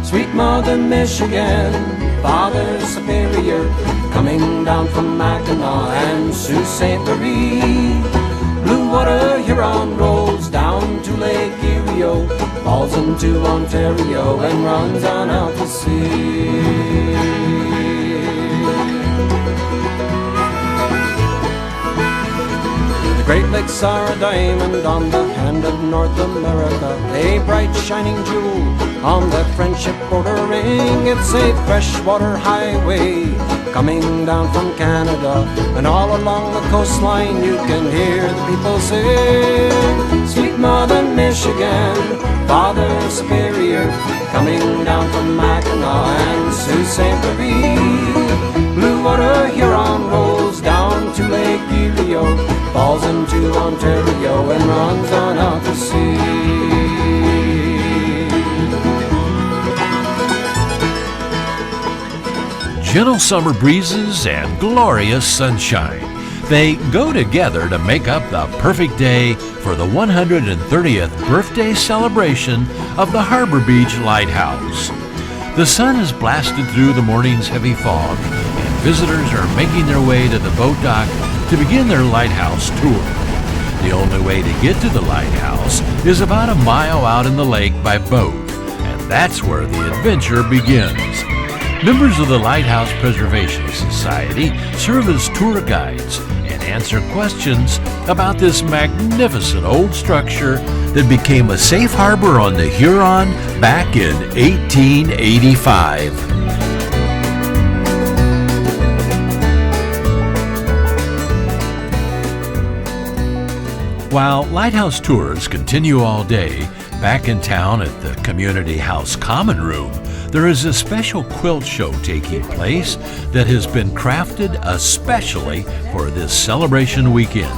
Sweet Mother Michigan, Father Superior, coming down from Mackinac and Sault Ste. Marie. Blue water Huron rolls down to Lake Erie, falls into Ontario and runs on out to sea. The Great Lakes are a diamond on the hand of North America, a bright shining jewel on the friendship border ring. It's a freshwater highway coming down from Canada, and all along the coastline you can hear the people sing. Sweet Mother Michigan, Father Superior, coming down from Mackinac and Sault Ste. Marie. Blue water Huron rolls down to Lake Erie, falls into Ontario and runs on out to sea. Gentle summer breezes and glorious sunshine. They go together to make up the perfect day for the 130th birthday celebration of the Harbor Beach Lighthouse. The sun has blasted through the morning's heavy fog, and visitors are making their way to the boat dock to begin their lighthouse tour. The only way to get to the lighthouse is about a mile out in the lake by boat, and that's where the adventure begins. Members of the Lighthouse Preservation Society serve as tour guides and answer questions about this magnificent old structure that became a safe harbor on the Huron back in 1885. While Lighthouse tours continue all day, back in town at the Community House Common Room, there is a special quilt show taking place that has been crafted especially for this celebration weekend.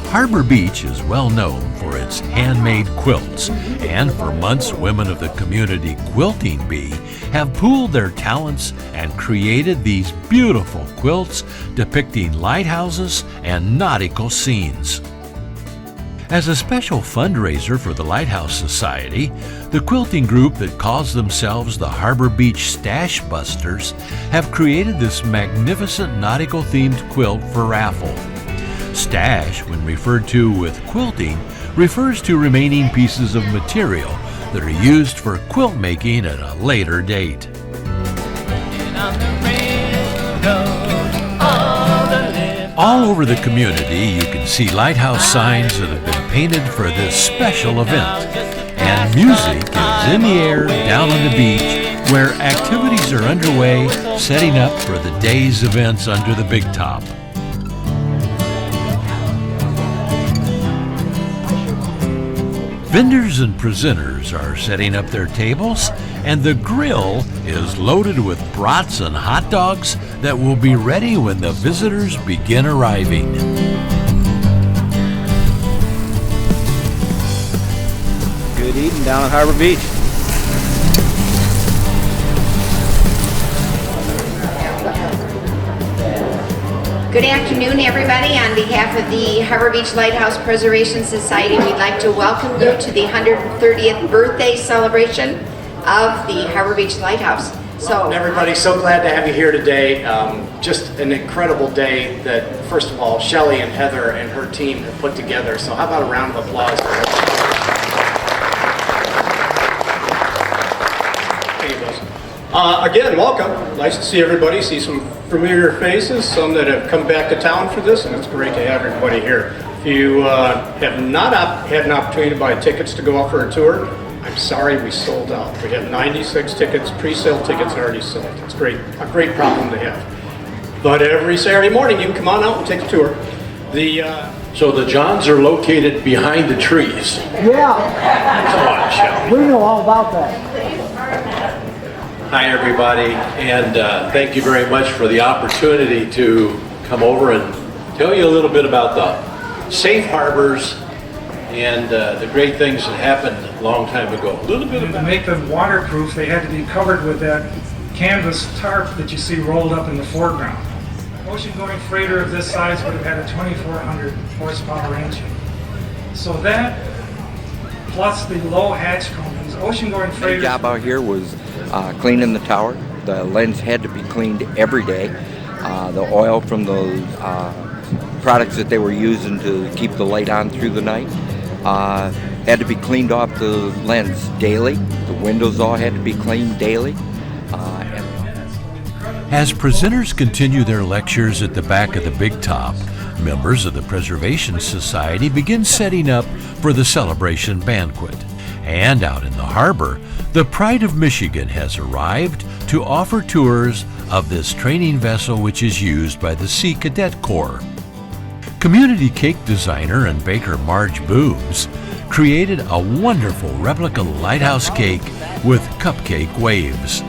Harbor Beach is well known for its handmade quilts, and for months women of the community quilting bee have pooled their talents and created these beautiful quilts depicting lighthouses and nautical scenes. As a special fundraiser for the Lighthouse Society, the quilting group that calls themselves the Harbor Beach Stash Busters have created this magnificent nautical-themed quilt for raffle. Stash, when referred to with quilting, refers to remaining pieces of material that are used for quilt making at a later date. All over the community, you can see lighthouse signs that have been painted for this special event. And music is in the air down on the beach, where activities are underway, setting up for the day's events under the big top. Vendors and presenters are setting up their tables, and the grill is loaded with brats and hot dogs that will be ready when the visitors begin arriving. Good eating down at Harbor Beach. Good afternoon, everybody. On behalf of the Harbor Beach Lighthouse Preservation Society, we'd like to welcome you to the 130th birthday celebration of the Harbor Beach Lighthouse. Welcome, everybody. So glad to have you here today. Just an incredible day that, first of all, Shelley and Heather and her team have put together. So how about a round of applause for her? Again, welcome. Nice to see everybody, see some familiar faces, some that have come back to town for this, and it's great to have everybody here. If you have not had an opportunity to buy tickets to go out for a tour, I'm sorry we sold out. We had 96 tickets, pre-sale tickets already sold. It's great, a great problem to have. But every Saturday morning you can come on out and take a tour. So the Johns are located behind the trees. Yeah. Come on, Shelley. We know all about that. Hi, everybody, and thank you very much for the opportunity to come over and tell you a little bit about the safe harbors and the great things that happened a long time ago. A little bit to make them waterproof, they had to be covered with that canvas tarp that you see rolled up in the foreground. An ocean-going freighter of this size would have had a 2,400 horsepower engine. So that, plus the low hatch combings, ocean-going freighters. My job out here was cleaning the tower. The lens had to be cleaned every day. The oil from the products that they were using to keep the light on through the night had to be cleaned off the lens daily. The windows all had to be cleaned daily. As presenters continue their lectures at the back of the Big Top, members of the Preservation Society begin setting up for the celebration banquet. And out in the harbor, the Pride of Michigan has arrived to offer tours of this training vessel which is used by the Sea Cadet Corps. Community cake designer and baker Marge Boobs created a wonderful replica lighthouse cake with cupcake waves.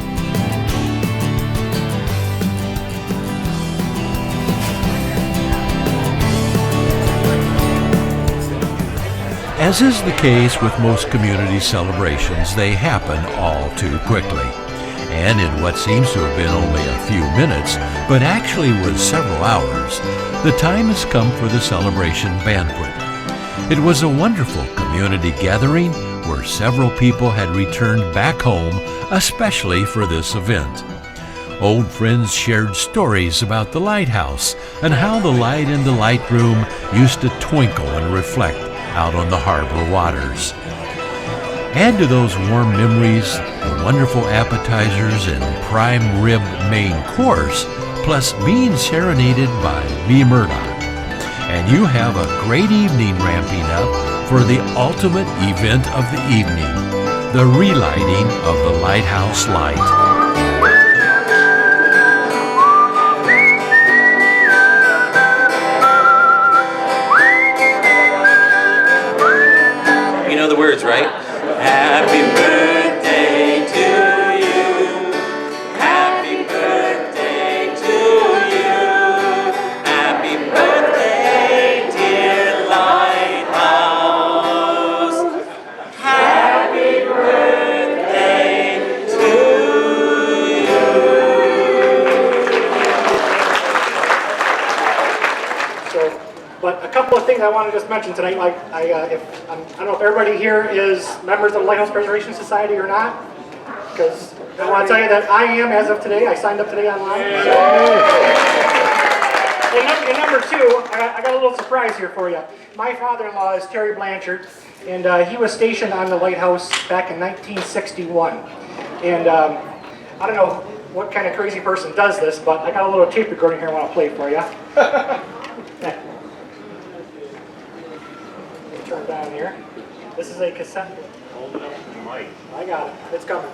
As is the case with most community celebrations, they happen all too quickly. And in what seems to have been only a few minutes, but actually was several hours, the time has come for the celebration banquet. It was a wonderful community gathering where several people had returned back home, especially for this event. Old friends shared stories about the lighthouse and how the light in the light room used to twinkle and reflect out on the harbor waters. Add to those warm memories the wonderful appetizers and prime rib main course, plus being serenaded by Lee Murdoch, and you have a great evening ramping up for the ultimate event of the evening, the relighting of the lighthouse light. The words, right? Happy birthday to you. Happy birthday to you. Happy birthday, dear Lighthouse. Happy birthday to you. So, but a couple of things I want to just mention tonight, like I don't know if everybody here is members of the Lighthouse Preservation Society or not, because I want to tell you that I am as of today. I signed up today online. And number two, I got a little surprise here for you. My father-in-law is Terry Blanchard, and he was stationed on the Lighthouse back in 1961. And I don't know what kind of crazy person does this, but I got a little tape recorder here I want to play for you. Turn down here. This is a cassette. Hold it up to the mic. I got it. It's coming.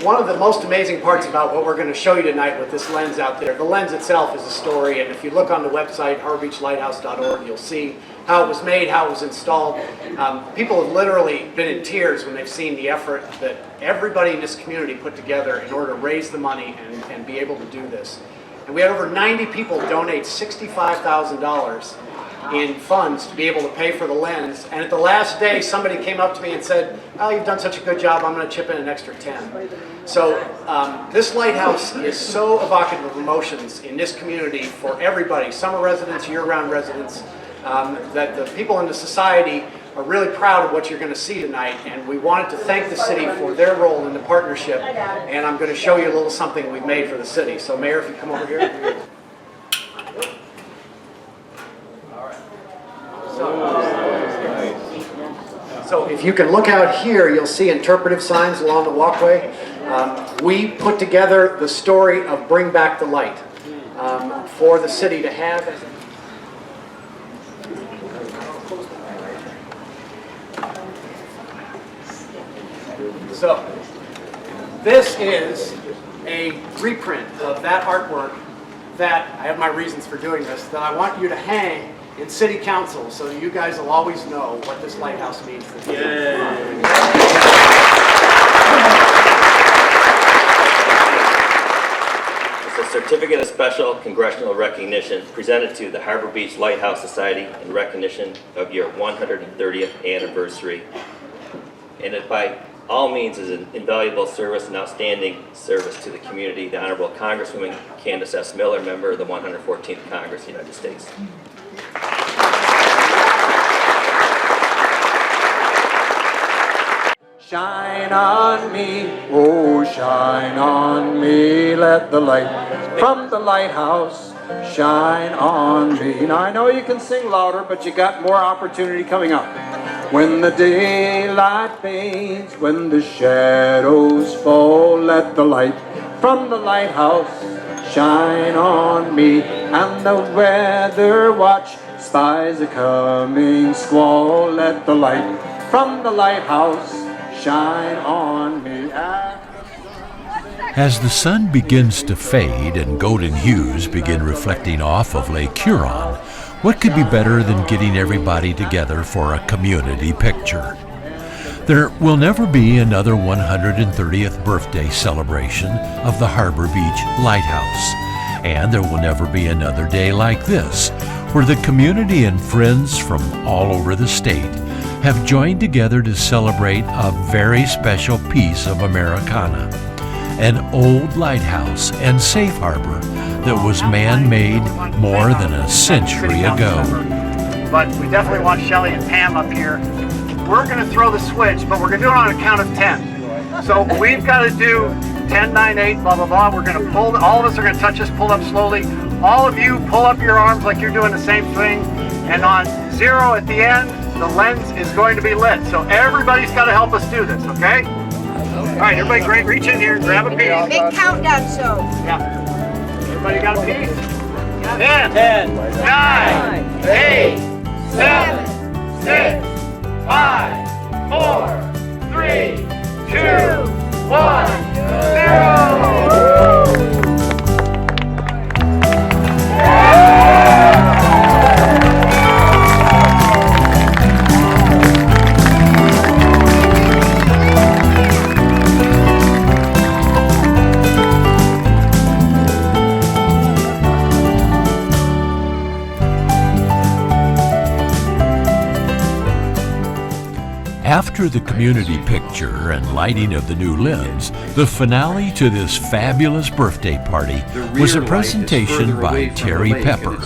One of the most amazing parts about what we're going to show you tonight with this lens out there, the lens itself is a story, and if you look on the website, harborbeachlighthouse.org, you'll see how it was made, how it was installed. People have literally been in tears when they've seen the effort that everybody in this community put together in order to raise the money and be able to do this. And we had over 90 people donate $65,000 in funds to be able to pay for the lens. And at the last day, somebody came up to me and said, "Oh, you've done such a good job, I'm going to chip in an extra 10." So this lighthouse is so evocative of emotions in this community for everybody, summer residents, year-round residents, that the people in the society are really proud of what you're going to see tonight. And we wanted to thank the city for their role in the partnership. And I'm going to show you a little something we've made for the city. So Mayor, if you come over here. So if you can look out here, you'll see interpretive signs along the walkway. We put together the story of Bring Back the Light for the city to have. So this is a reprint of that artwork that, I have my reasons for doing this, that I want you to hang in City Council, so you guys will always know what this lighthouse means to you. It's a certificate of special congressional recognition presented to the Harbor Beach Lighthouse Society in recognition of your 130th anniversary. and it by all means is an invaluable service and outstanding service to the community. The Honorable Congresswoman Candace S. Miller, member of the 114th Congress of the United States. Shine on me, oh shine on me, let the light from the lighthouse shine on me. Now I know you can sing louder, but you got more opportunity coming up. When the daylight fades, when the shadows fall, let the light from the lighthouse shine on me. And the weather watch spies a coming squall, let the light from the lighthouse shine on me. As the sun begins to fade and golden hues begin reflecting off of Lake Huron, what could be better than getting everybody together for a community picture? There will never be another 130th birthday celebration of the Harbor Beach Lighthouse, and there will never be another day like this, where the community and friends from all over the state have joined together to celebrate a very special piece of Americana, an old lighthouse and safe harbor that was man-made more than a century ago. But we definitely want Shelley and Pam up here. We're going to throw the switch, but we're going to do it on a count of 10. So we've got to do 10, 9, 8, blah, blah, blah. We're going to pull, all of us are going to touch this, pull up slowly. All of you pull up your arms like you're doing the same thing. And on 0 at the end, the lens is going to be lit. So everybody's got to help us do this, okay? All right, everybody, great. Reach in here, grab a piece. Big countdown show. Yeah. Everybody got a piece? 10, 9, 8, 7, 6, 5, 4, 3, 2, 1, 0. After the community picture and lighting of the new lens, the finale to this fabulous birthday party was a presentation by Terry Pepper,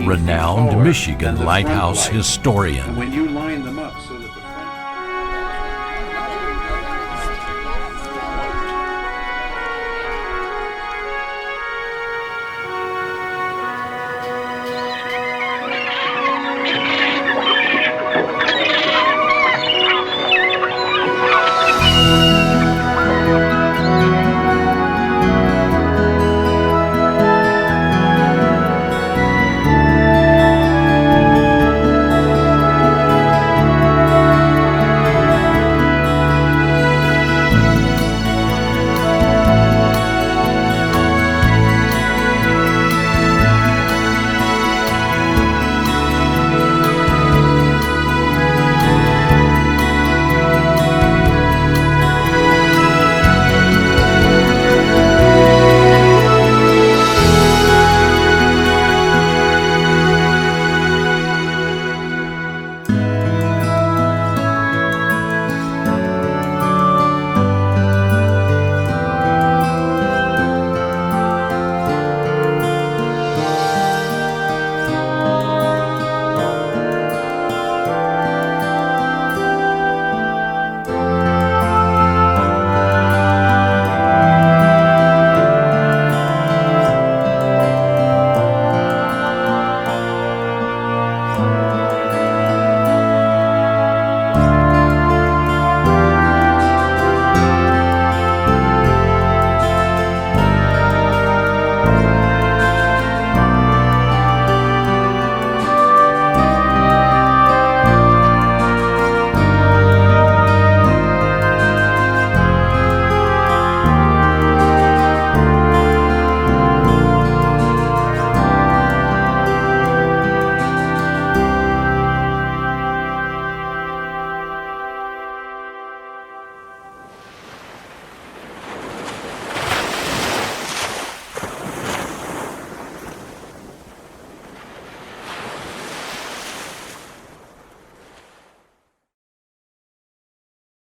renowned Michigan lighthouse historian. When you line them up